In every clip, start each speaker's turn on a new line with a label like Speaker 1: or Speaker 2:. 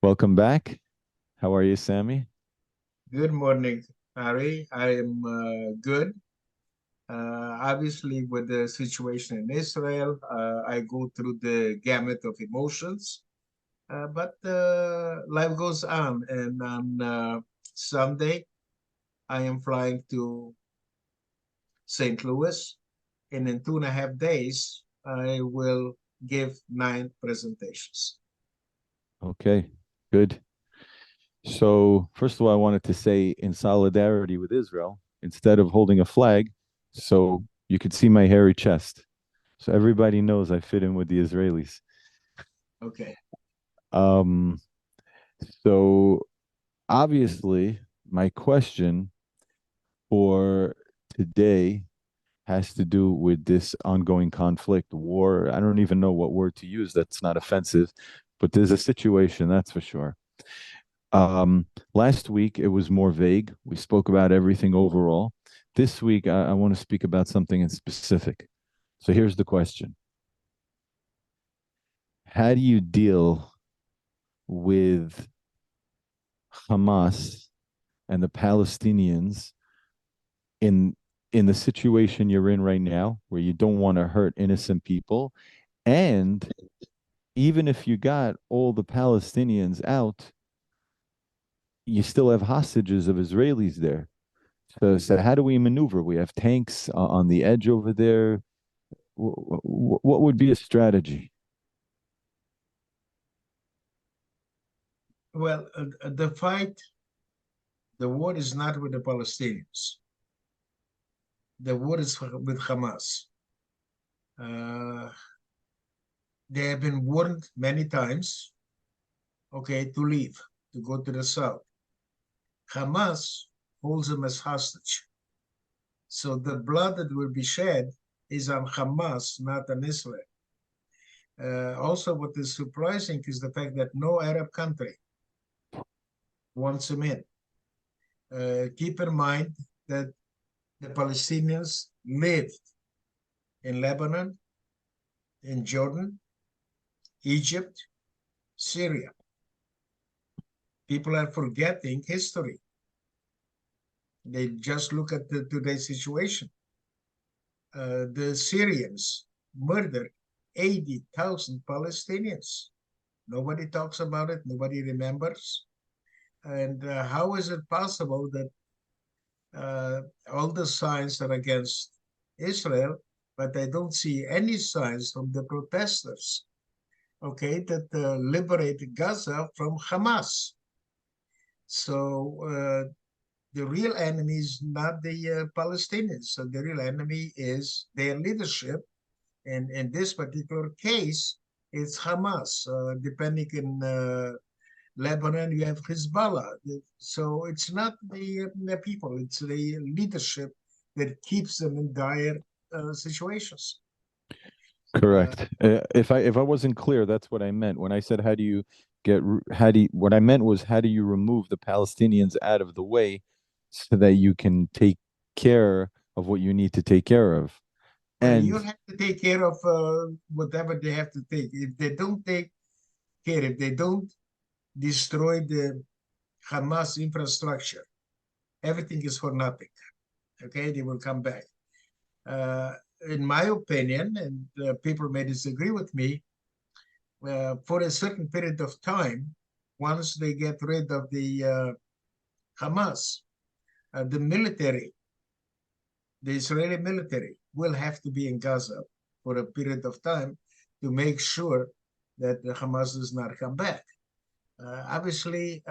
Speaker 1: Welcome back. How are you, Sami?
Speaker 2: Good morning, Harry. I am good. Obviously, with the situation in Israel, I go through the gamut of emotions, but life goes on. And on Sunday, I am flying to St. Louis, and in 2.5 days, I will give 9 presentations.
Speaker 1: Okay, good. So, first of all, I wanted to say in solidarity with Israel, instead of holding a flag, so you could see my hairy chest. So everybody knows I fit in with the Israelis.
Speaker 2: Okay.
Speaker 1: Um, so obviously, my question for today has to do with this ongoing conflict, war. I don't even know what word to use that's not offensive, but there's a situation, that's for sure. Last week it was more vague. We spoke about everything overall. This week I want to speak about something in specific. So here's the question. How do you deal with Hamas and the Palestinians in in the situation you're in right now, where you don't want to hurt innocent people, and even if you got all the Palestinians out, you still have hostages of Israelis there. So how do we maneuver? We have tanks on the edge over there. What would be a strategy?
Speaker 2: Well, the war is not with the Palestinians. The war is with Hamas. Uh, they have been warned many times, okay, to leave, to go to the south. Hamas holds them as hostage. So the blood that will be shed is on Hamas, not on Israel. Also, what is surprising is the fact that no Arab country wants them in. Keep in mind that the Palestinians lived in Lebanon, in Jordan, Egypt, Syria. People are forgetting history. They just look at today's situation. The Syrians murdered 80,000 Palestinians. Nobody talks about it. Nobody remembers. And how is it possible that uh, all the signs are against Israel, but I don't see any signs from the protesters, okay, that liberated Gaza from Hamas? So the real enemy is not the Palestinians. So the real enemy is their leadership. And in this particular case, it's Hamas. Depending in Lebanon, you have Hezbollah. So it's not the people, it's the leadership that keeps them in dire situations. Uh,
Speaker 1: Correct. If I wasn't clear, that's what I meant when I said how do you how do you, what I meant was how do you remove the Palestinians out of the way so that you can take care of what you need to take care of.
Speaker 2: well, you
Speaker 1: And
Speaker 2: have to take care of whatever they have to take. If they don't take care, if they don't destroy the Hamas infrastructure, everything is for nothing. Okay, they will come back. Uh, in my opinion, and people may disagree with me, for a certain period of time, once they get rid of the Hamas, the military, the Israeli military, will have to be in Gaza for a period of time to make sure that the Hamas does not come back. Obviously,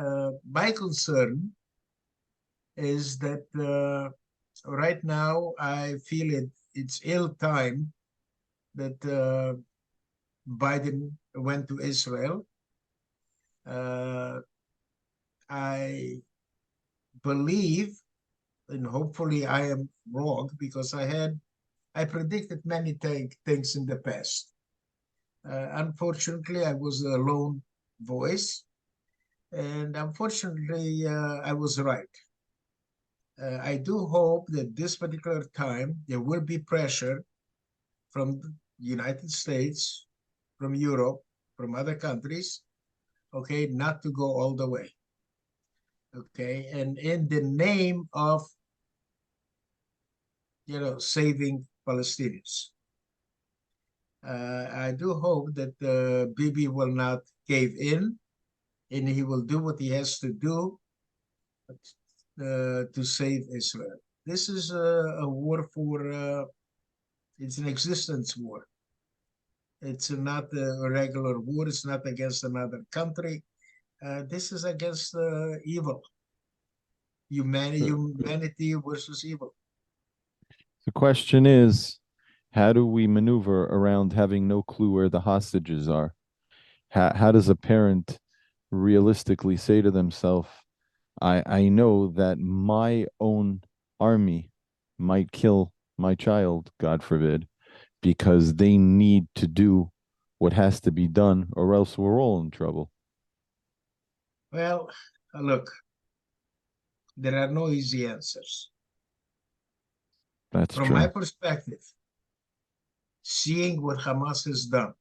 Speaker 2: my concern is that right now I feel it's ill time that Biden went to Israel. Uh, I believe, and hopefully I am wrong, because I predicted many things in the past. Unfortunately, I was a lone voice, and unfortunately, I was right. I do hope that this particular time there will be pressure from the United States, from Europe, from other countries, okay, not to go all the way. Okay, and in the name of saving Palestinians. I do hope that Bibi will not cave in, and he will do what he has to do to save Israel. This is a war it's an existence war. It's not a regular war. It's not against another country. This is against evil. Humanity versus evil.
Speaker 1: The question is, how do we maneuver around having no clue where the hostages are? How does a parent realistically say to themselves, I know that my own army might kill my child, God forbid, because they need to do what has to be done, or else we're all in trouble.
Speaker 2: Well, look, there are no easy answers.
Speaker 1: That's
Speaker 2: From my
Speaker 1: true.
Speaker 2: perspective, seeing what Hamas has done,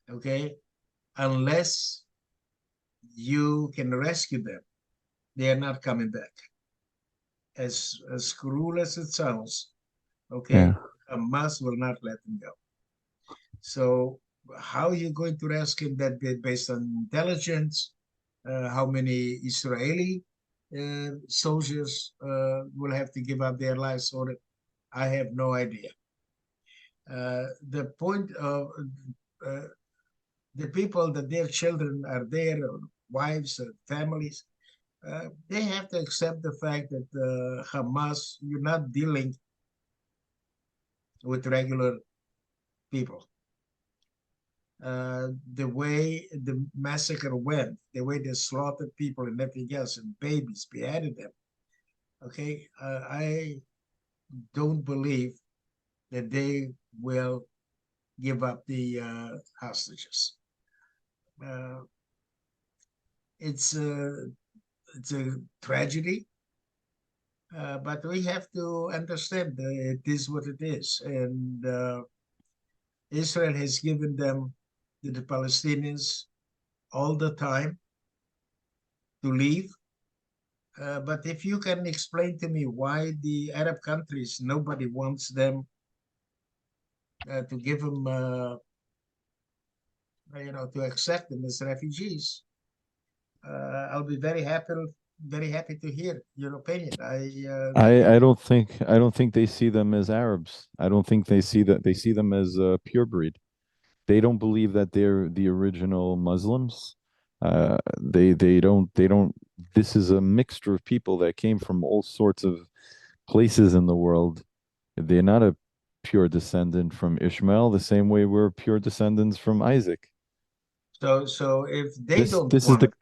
Speaker 2: okay, unless you can rescue them, they are not coming back. As cruel as it sounds,
Speaker 1: Yeah.
Speaker 2: okay, Hamas will not let them go. So how are you going to rescue that based on intelligence? How many Israeli soldiers will have to give up their lives for it? I have no idea. The point of uh, the people that their children are there, or wives, families, they have to accept the fact that Hamas, you're not dealing with regular people. The way the massacre went, the way they slaughtered people and everything else, and babies, beheaded them. Okay, I don't believe that they will give up the hostages. Uh, it's a it's a tragedy, but we have to understand that it is what it is, and Israel has given them the Palestinians all the time to leave. But if you can explain to me why the Arab countries, nobody wants them to give them, to accept them as refugees, I'll be very happy to hear your opinion.
Speaker 1: I don't think they see them as Arabs. I don't think they see them as a pure breed. They don't believe that they're the original Muslims. They don't. This is a mixture of people that came from all sorts of places in the world. They're not a pure descendant from Ishmael, the same way we're pure descendants from Isaac.
Speaker 2: So if they don't
Speaker 1: This is
Speaker 2: want
Speaker 1: the
Speaker 2: it,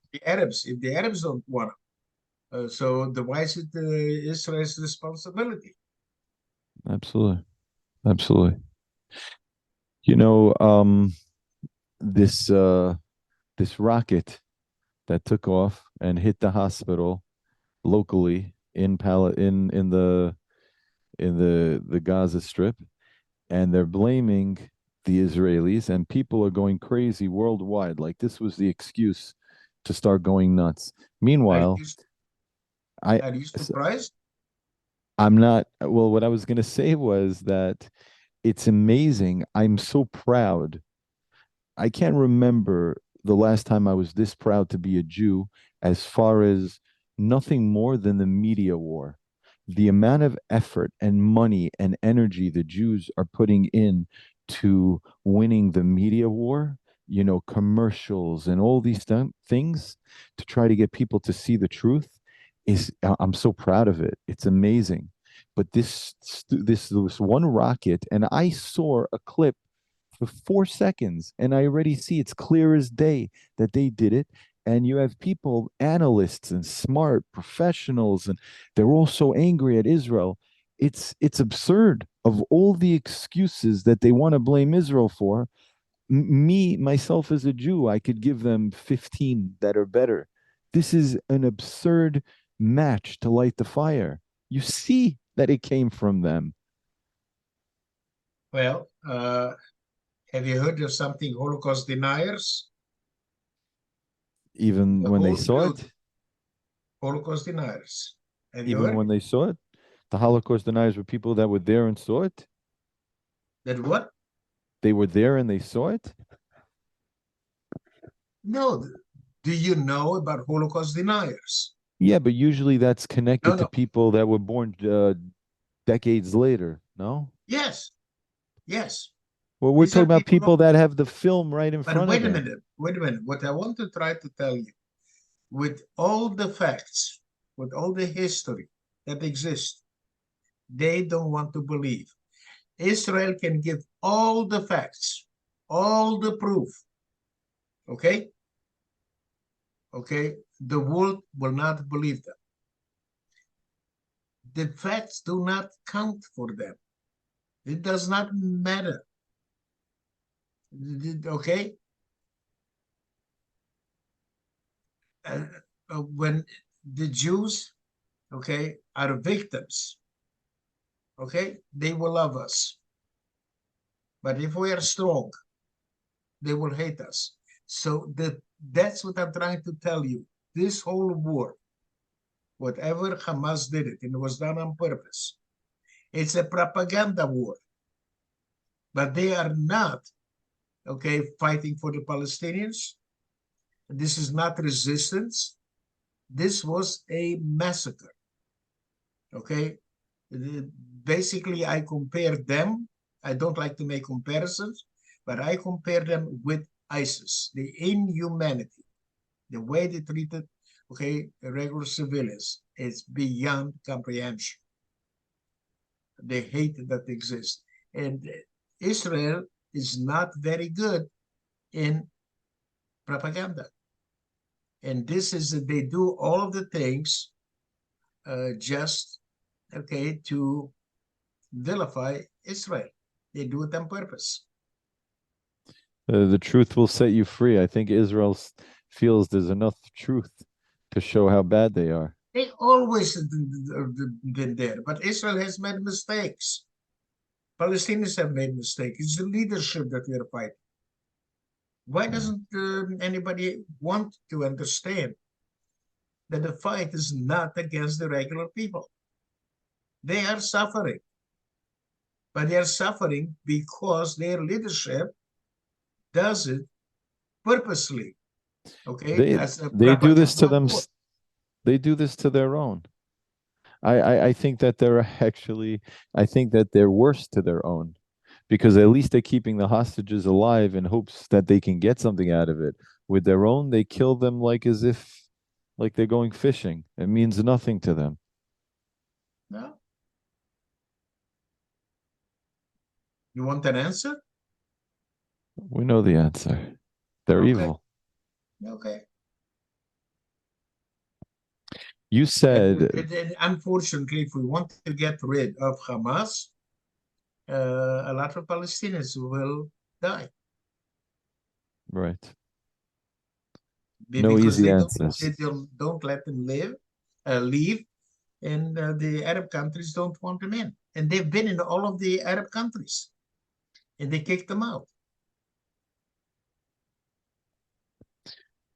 Speaker 2: if the Arabs don't want it, so why is it Israel's responsibility?
Speaker 1: absolutely, absolutely. You know, this this rocket that took off and hit the hospital locally in the Gaza Strip, and they're blaming the Israelis, and people are going crazy worldwide. Like this was the excuse to start going nuts.
Speaker 2: Are
Speaker 1: Meanwhile,
Speaker 2: you
Speaker 1: I
Speaker 2: are you surprised?
Speaker 1: I'm not. Well, what I was going to say was that it's amazing. I'm so proud. I can't remember the last time I was this proud to be a Jew, as far as nothing more than the media war. The amount of effort and money and energy the Jews are putting in to winning the media war, commercials and all these things to try to get people to see the truth I'm so proud of it. It's amazing. But this one rocket, and I saw a clip for 4 seconds, and I already see it's clear as day that they did it. And you have people, analysts and smart professionals, and they're all so angry at Israel. It's absurd. Of all the excuses that they want to blame Israel for, me myself as a Jew, I could give them 15 that are better. This is an absurd match to light the fire. You see that it came from them.
Speaker 2: Well, Have you heard of something Holocaust deniers?
Speaker 1: Even
Speaker 2: The
Speaker 1: when they
Speaker 2: whole
Speaker 1: saw
Speaker 2: truth,
Speaker 1: it,
Speaker 2: Holocaust deniers. Have you
Speaker 1: even
Speaker 2: heard
Speaker 1: when they saw it, the Holocaust deniers were people that were there and saw it.
Speaker 2: that? What?
Speaker 1: They were there and they saw it.
Speaker 2: No. Do you know about Holocaust deniers?
Speaker 1: Yeah, but usually that's
Speaker 2: No,
Speaker 1: connected to
Speaker 2: no.
Speaker 1: people that were born decades later. No.
Speaker 2: Yes, yes.
Speaker 1: Well, we're
Speaker 2: These
Speaker 1: talking
Speaker 2: are
Speaker 1: about
Speaker 2: people.
Speaker 1: people that have the film right in
Speaker 2: But
Speaker 1: front of
Speaker 2: wait a
Speaker 1: them.
Speaker 2: minute. Wait a minute. What I want to try to tell you, with all the facts, with all the history that exists, they don't want to believe. Israel can give all the facts, all the proof. Okay? Okay? The world will not believe them. The facts do not count for them. It does not matter. Okay? Uh, when the Jews, okay, are victims, okay, they will love us. But if we are strong, they will hate us. So that's what I'm trying to tell you. This whole war, whatever Hamas did it, and it was done on purpose, it's a propaganda war. But they are not, okay, fighting for the Palestinians. This is not resistance. This was a massacre, okay? Basically, I compare them. I don't like to make comparisons, but I compare them with ISIS, the inhumanity, the way they treated, okay, regular civilians. It's beyond comprehension. The hate that exists. And Israel is not very good in propaganda. And this is that they do all of the things just, okay, to vilify Israel. They do it on purpose.
Speaker 1: The truth will set you free. I think Israel feels there's enough truth to show how bad they are.
Speaker 2: They always been there, but Israel has made mistakes. Palestinians have made mistakes. It's the leadership that we are fighting. Why
Speaker 1: Yeah.
Speaker 2: doesn't anybody want to understand that the fight is not against the regular people? They are suffering, but they are suffering because their leadership does it purposely, okay,
Speaker 1: They
Speaker 2: as a
Speaker 1: they do this to
Speaker 2: propaganda
Speaker 1: them.
Speaker 2: war.
Speaker 1: They do this to their own. I think that they're actually. I think that they're worse to their own, because at least they're keeping the hostages alive in hopes that they can get something out of it. With their own, they kill them like as if like they're going fishing. It means nothing to them.
Speaker 2: No? You want an answer?
Speaker 1: We know the answer. They're
Speaker 2: Okay,
Speaker 1: evil.
Speaker 2: okay.
Speaker 1: You
Speaker 2: And,
Speaker 1: said,
Speaker 2: unfortunately, if we want to get rid of Hamas, a lot of Palestinians will die
Speaker 1: right. No
Speaker 2: because
Speaker 1: easy
Speaker 2: they
Speaker 1: answers.
Speaker 2: don't let them leave, and the Arab countries don't want them in. And they've been in all of the Arab countries, and they kicked them out.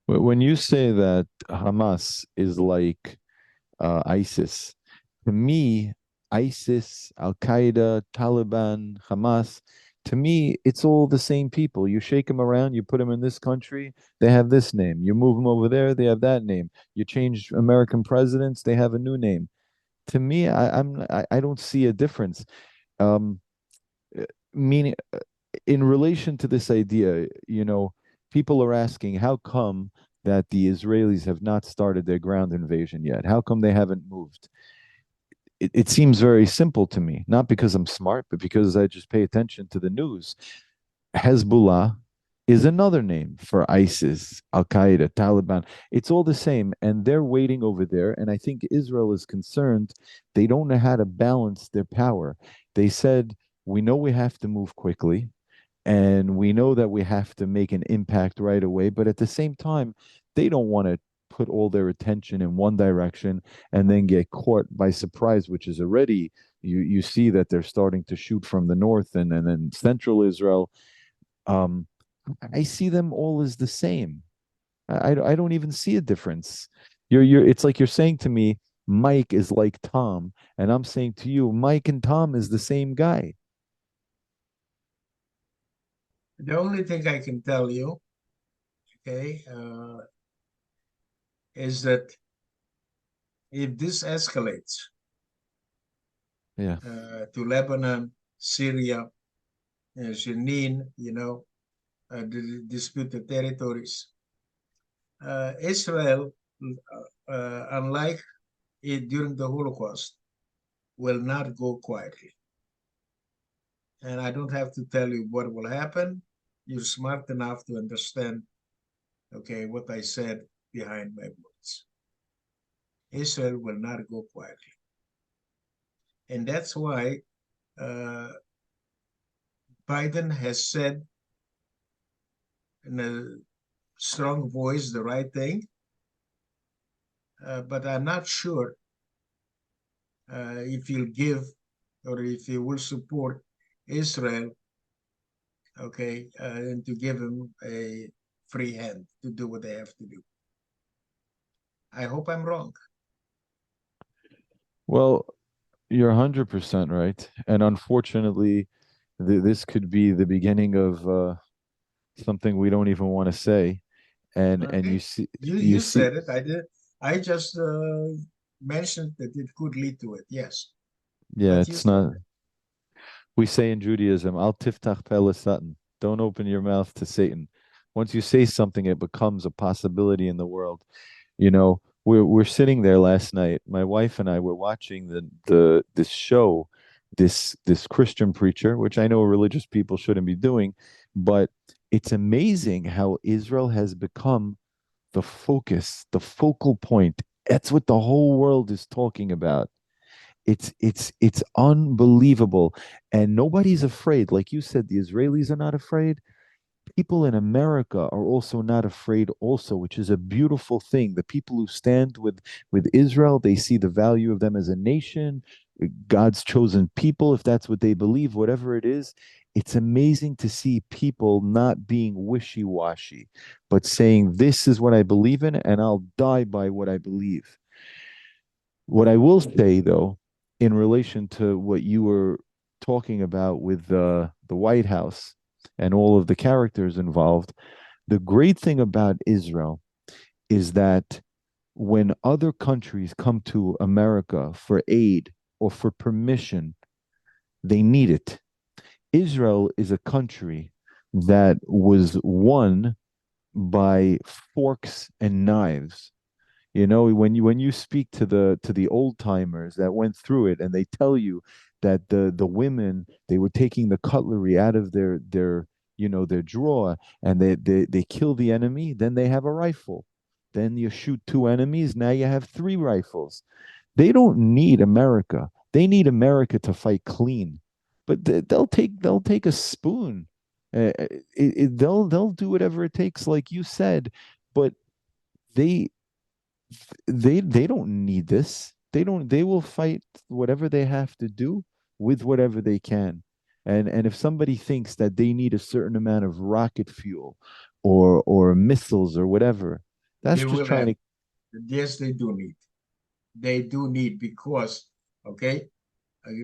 Speaker 1: When you say that Hamas is like ISIS, to me, ISIS, Al Qaeda, Taliban, Hamas, to me, it's all the same people. You shake them around, you put them in this country, they have this name. You move them over there, they have that name. You change American presidents, they have a new name. To me, I don't see a difference. Um, Meaning, in relation to this idea, people are asking how come that the Israelis have not started their ground invasion yet? How come they haven't moved? It seems very simple to me, not because I'm smart, but because I just pay attention to the news. Hezbollah is another name for ISIS, Al Qaeda, Taliban. It's all the same, and they're waiting over there. And I think Israel is concerned they don't know how to balance their power. They said, we know we have to move quickly, and we know that we have to make an impact right away, but at the same time, they don't want to put all their attention in one direction and then get caught by surprise, which is already you see that they're starting to shoot from the north and then central Israel. Um, I see them all as the same. I don't even see a difference. It's like you're saying to me, Mike is like Tom, and I'm saying to you, Mike and Tom is the same guy.
Speaker 2: The only thing I can tell you, okay, is that if this escalates
Speaker 1: Yeah.
Speaker 2: to Lebanon, Syria, Jenin, the disputed territories, Israel, unlike it during the Holocaust, will not go quietly. And I don't have to tell you what will happen. You're smart enough to understand, okay, what I said behind my words. Israel will not go quietly. And that's why uh, Biden has said in a strong voice the right thing, but I'm not sure if he'll give or if he will support Israel, okay, and to give him a free hand to do what they have to do. I hope I'm wrong.
Speaker 1: Well, you're 100% right. And unfortunately, this could be the beginning of something we don't even want to say. And
Speaker 2: Okay,
Speaker 1: you
Speaker 2: you
Speaker 1: see,
Speaker 2: said it. I did. I just mentioned that it could lead to it. Yes,
Speaker 1: yeah,
Speaker 2: but you
Speaker 1: it's
Speaker 2: said
Speaker 1: not. We say in Judaism, Al tiftach peh Satan. Don't open your mouth to Satan. Once you say something, it becomes a possibility in the world. We're sitting there last night. My wife and I were watching the this show, this Christian preacher, which I know religious people shouldn't be doing, but it's amazing how Israel has become the focus, the focal point. That's what the whole world is talking about. It's unbelievable, and nobody's afraid. Like you said, the Israelis are not afraid. People in America are also not afraid also, which is a beautiful thing. The people who stand with Israel, they see the value of them as a nation, God's chosen people, if that's what they believe, whatever it is. It's amazing to see people not being wishy-washy, but saying, this is what I believe in, and I'll die by what I believe. What I will say, though, in relation to what you were talking about with the White House and all of the characters involved, the great thing about Israel is that when other countries come to America for aid or for permission, they need it. Israel is a country that was won by forks and knives. When you speak to the old timers that went through it, and they tell you that the women, they were taking the cutlery out of their drawer, and they kill the enemy, then they have a rifle. Then you shoot two enemies, now you have three rifles. They don't need America. They need America to fight clean. But they'll take a spoon. They'll do whatever it takes, like you said. But they they don't need this. They will fight whatever they have to do with whatever they can. And if somebody thinks that they need a certain amount of rocket fuel or missiles or whatever, that's
Speaker 2: they
Speaker 1: just
Speaker 2: will
Speaker 1: trying
Speaker 2: have.
Speaker 1: to.
Speaker 2: Yes, they do need. They do need because, okay,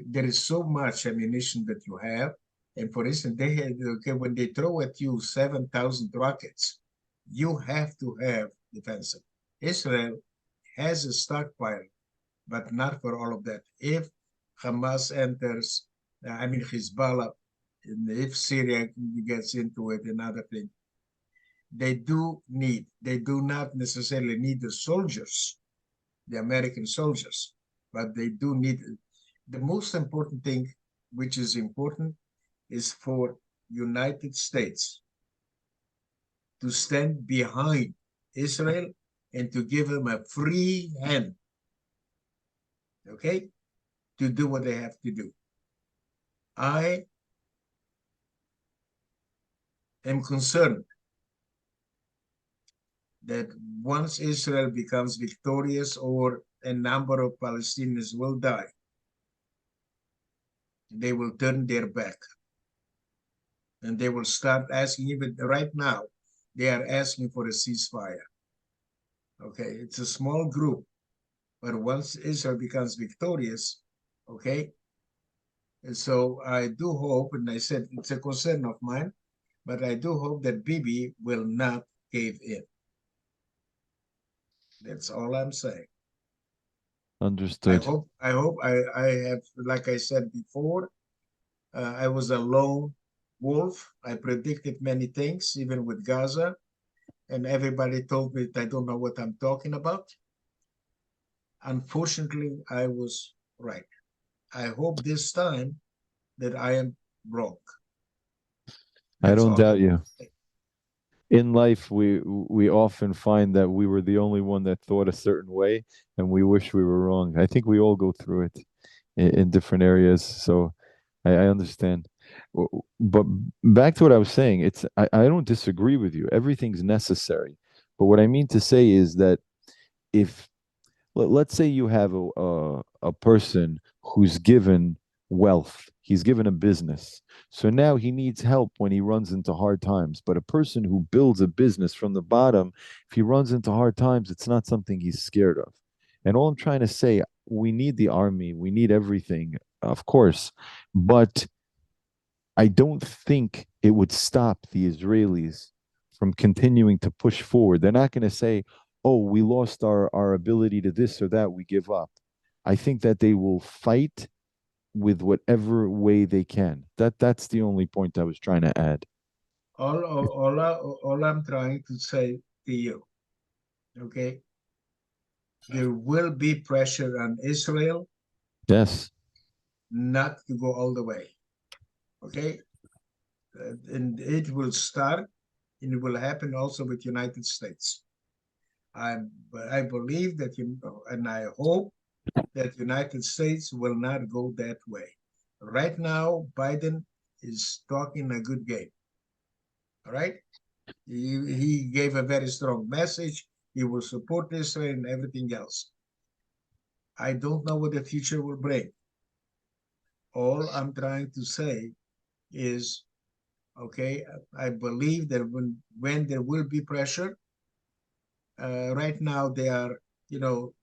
Speaker 2: there is so much ammunition that you have. And for instance, they had, okay, when they throw at you 7,000 rockets, you have to have defensive. Israel has a stockpile, but not for all of that. If Hamas enters, I mean Hezbollah, and if Syria gets into it and other things, they do not necessarily need the soldiers, the American soldiers, but they do need. The most important thing, which is important, is for United States to stand behind Israel and to give them a free hand, okay, to do what they have to do. I am concerned that once Israel becomes victorious or a number of Palestinians will die, they will turn their back And they will start asking, even right now, they are asking for a ceasefire. Okay, it's a small group, but once Israel becomes victorious, okay, and so I do hope, and I said it's a concern of mine, but I do hope that Bibi will not cave in. That's all I'm saying.
Speaker 1: Understood.
Speaker 2: I have, like I said before, I was a lone wolf. I predicted many things, even with Gaza, and everybody told me I don't know what I'm talking about. Unfortunately, I was right. I hope this time that I am wrong.
Speaker 1: I
Speaker 2: That's
Speaker 1: don't
Speaker 2: all I
Speaker 1: doubt
Speaker 2: want
Speaker 1: you.
Speaker 2: to say.
Speaker 1: In life, we often find that we were the only one that thought a certain way, and we wish we were wrong. I think we all go through it in different areas. So I understand. But back to what I was saying, I don't disagree with you. Everything's necessary. But what I mean to say is that if let's say you have a person who's given wealth, he's given a business. So now he needs help when he runs into hard times. But a person who builds a business from the bottom, if he runs into hard times, it's not something he's scared of. And all I'm trying to say, we need the army, we need everything, of course. But I don't think it would stop the Israelis from continuing to push forward. They're not going to say, oh, we lost our ability to this or that, we give up. I think that they will fight with whatever way they can. That's the only point I was trying to add.
Speaker 2: All I'm trying to say to you, okay, there will be pressure on Israel
Speaker 1: Yes.
Speaker 2: not to go all the way, okay? And it will start, and it will happen also with United States. I, I believe that you, and I hope that United States will not go that way. Right now, Biden is talking a good game. All right, he gave a very strong message. He will support Israel and everything else. I don't know what the future will bring. All I'm trying to say is, okay, I believe that when there will be pressure, right now there are, you know,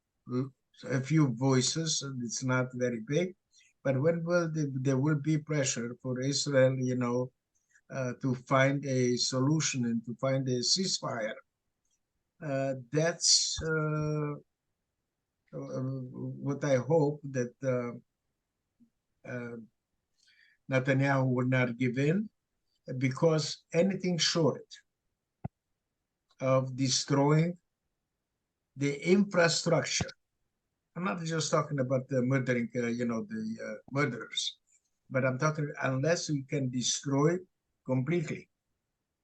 Speaker 2: a few voices, and it's not very big, but when there will be pressure for Israel, to find a solution and to find a ceasefire, that's what I hope that uh, Netanyahu will not give in, because anything short of destroying the infrastructure, I'm not just talking about the murdering, the murderers, but I'm talking unless we can destroy completely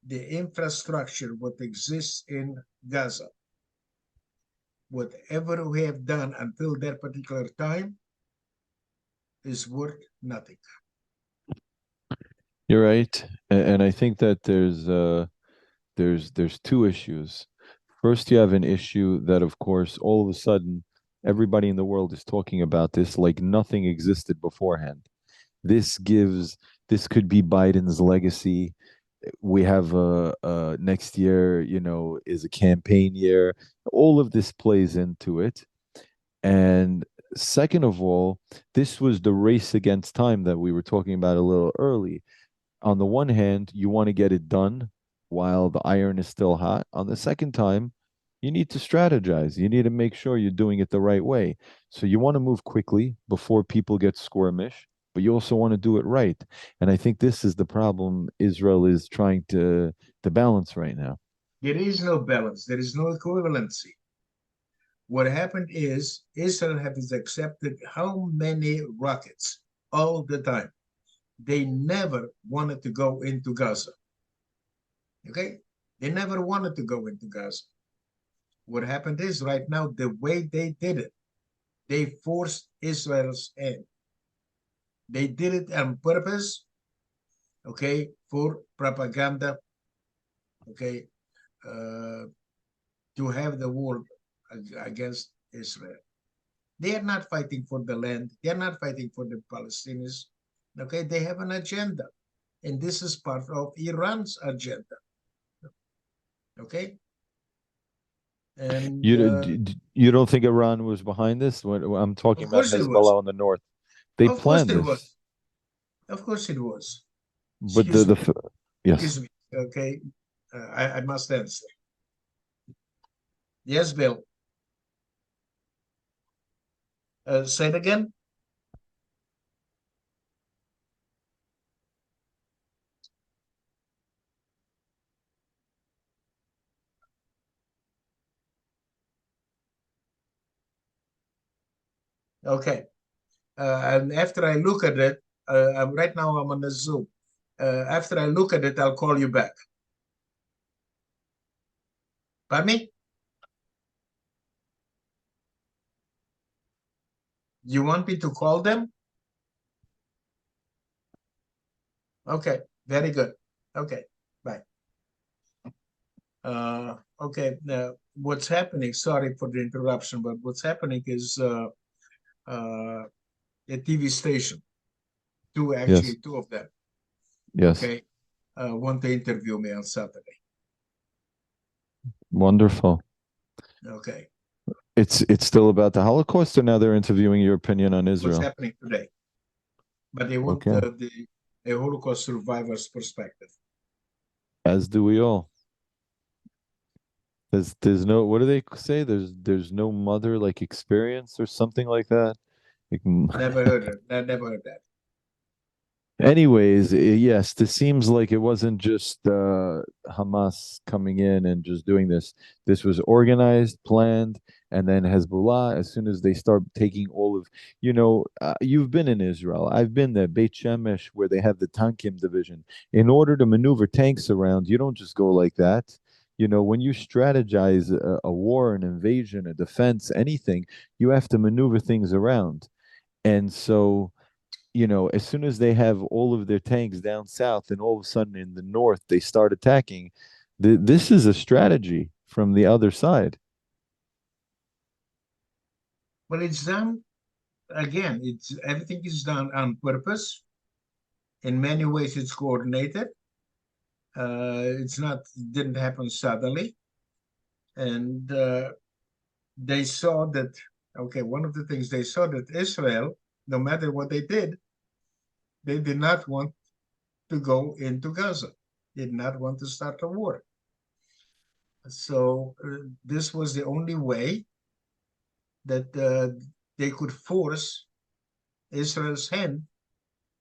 Speaker 2: the infrastructure what exists in Gaza, whatever we have done until that particular time is worth nothing.
Speaker 1: You're right. And I think that there's two issues. First, you have an issue that, of course, all of a sudden, everybody in the world is talking about this like nothing existed beforehand. This gives, this could be Biden's legacy. We have next year, is a campaign year. All of this plays into it. And second of all, this was the race against time that we were talking about a little early. On the one hand, you want to get it done while the iron is still hot. On the second time, you need to strategize. You need to make sure you're doing it the right way. So you want to move quickly before people get squirmish, but you also want to do it right. And I think this is the problem Israel is trying to balance right now.
Speaker 2: There is no balance. There is no equivalency. What happened is Israel has accepted how many rockets all the time. They never wanted to go into Gaza. Okay? They never wanted to go into Gaza. What happened is right now, the way they did it, they forced Israel's hand. They did it on purpose, okay, for propaganda, okay, uh, to have the war against Israel. They are not fighting for the land. They are not fighting for the Palestinians. Okay, they have an agenda. And this is part of Iran's agenda. Okay. And
Speaker 1: You don't think Iran was behind this? When I'm talking
Speaker 2: of
Speaker 1: about
Speaker 2: course it was.
Speaker 1: Hezbollah in the north, they
Speaker 2: Of course
Speaker 1: planned
Speaker 2: it was.
Speaker 1: this,
Speaker 2: Of course it was.
Speaker 1: but
Speaker 2: Excuse me.
Speaker 1: yes,
Speaker 2: Excuse me. Okay. I must answer. Yes, Bill. Say it again. Okay. And after I look at it, right now I'm on the Zoom. After I look at it, I'll call you back. Pardon me? You want me to call them? Okay, very good. Okay, bye. Okay, what's happening? Sorry for the interruption, but what's happening is a TV station,
Speaker 1: yes,
Speaker 2: two of them,
Speaker 1: yes,
Speaker 2: okay, want to interview me on Saturday.
Speaker 1: wonderful.
Speaker 2: Okay,
Speaker 1: It's still about the Holocaust, or now they're interviewing your opinion on
Speaker 2: what's
Speaker 1: Israel?
Speaker 2: happening today? But they want
Speaker 1: Okay,
Speaker 2: the a Holocaust survivor's perspective.
Speaker 1: as do we all. There's no, what do they say? There's no mother like experience or something like that. Like,
Speaker 2: Never heard it. Never heard that.
Speaker 1: anyways, yes, this seems like it wasn't just Hamas coming in and just doing this. This was organized, planned, and then Hezbollah, as soon as they start taking all of, you've been in Israel. I've been there, Beit Shemesh, where they have the Tankim division. In order to maneuver tanks around, you don't just go like that. When you strategize a war, an invasion, a defense, anything, you have to maneuver things around. And so as soon as they have all of their tanks down south, and all of a sudden in the north they start attacking, this is a strategy from the other side.
Speaker 2: But it's done again. It's everything is done on purpose. In many ways, it's coordinated. It's not didn't happen suddenly, and they saw that. Okay, one of the things they saw that Israel, no matter what they did not want to go into Gaza. Did not want to start a war. So this was the only way that they could force Israel's hand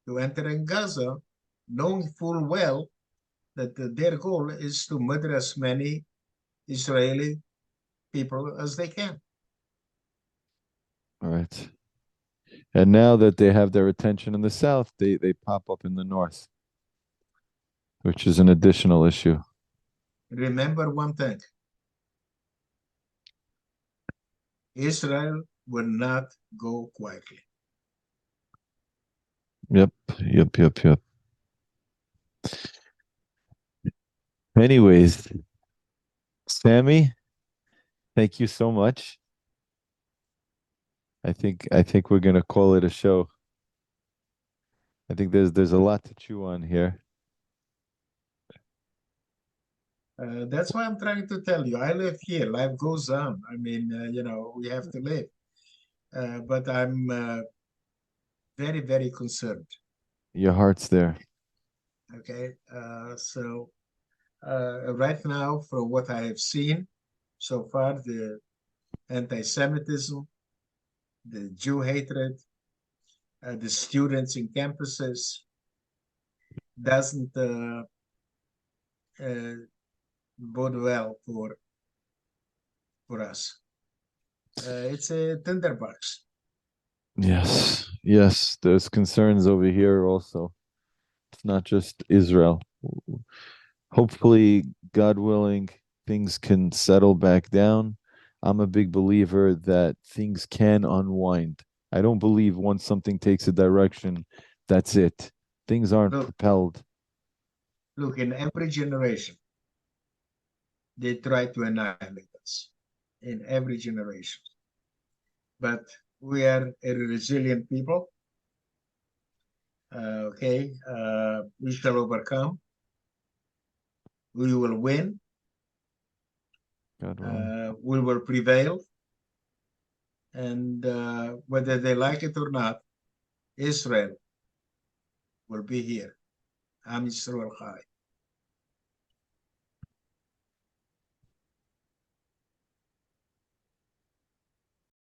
Speaker 2: to enter in Gaza, knowing full well that their goal is to murder as many Israeli people as they can.
Speaker 1: All right. And now that they have their attention in the south, they pop up in the north, which is an additional issue.
Speaker 2: Remember one thing, Israel will not go quietly.
Speaker 1: Yep, yep, yep, yep. Anyways, Sammy, thank you so much. I think we're gonna call it a show. I think there's a lot to chew on here.
Speaker 2: That's why I'm trying to tell you. I live here. Life goes on. I mean, we have to live. But I'm very, very concerned.
Speaker 1: Your heart's there.
Speaker 2: Okay. So right now, from what I have seen so far, the anti-Semitism, the Jew hatred, the students in campuses doesn't uh, bode well for us. It's a tinderbox.
Speaker 1: Yes, yes, there's concerns over here also. It's not just Israel. Hopefully, God willing, things can settle back down. I'm a big believer that things can unwind. I don't believe once something takes a direction, that's it. Things aren't
Speaker 2: Look,
Speaker 1: propelled.
Speaker 2: look, in every generation, they try to annihilate us. In every generation. But we are a resilient people. Okay, we shall overcome. We will win.
Speaker 1: God willing.
Speaker 2: We will prevail. And whether they like it or not, Israel will be here. Am Yisrael Chai.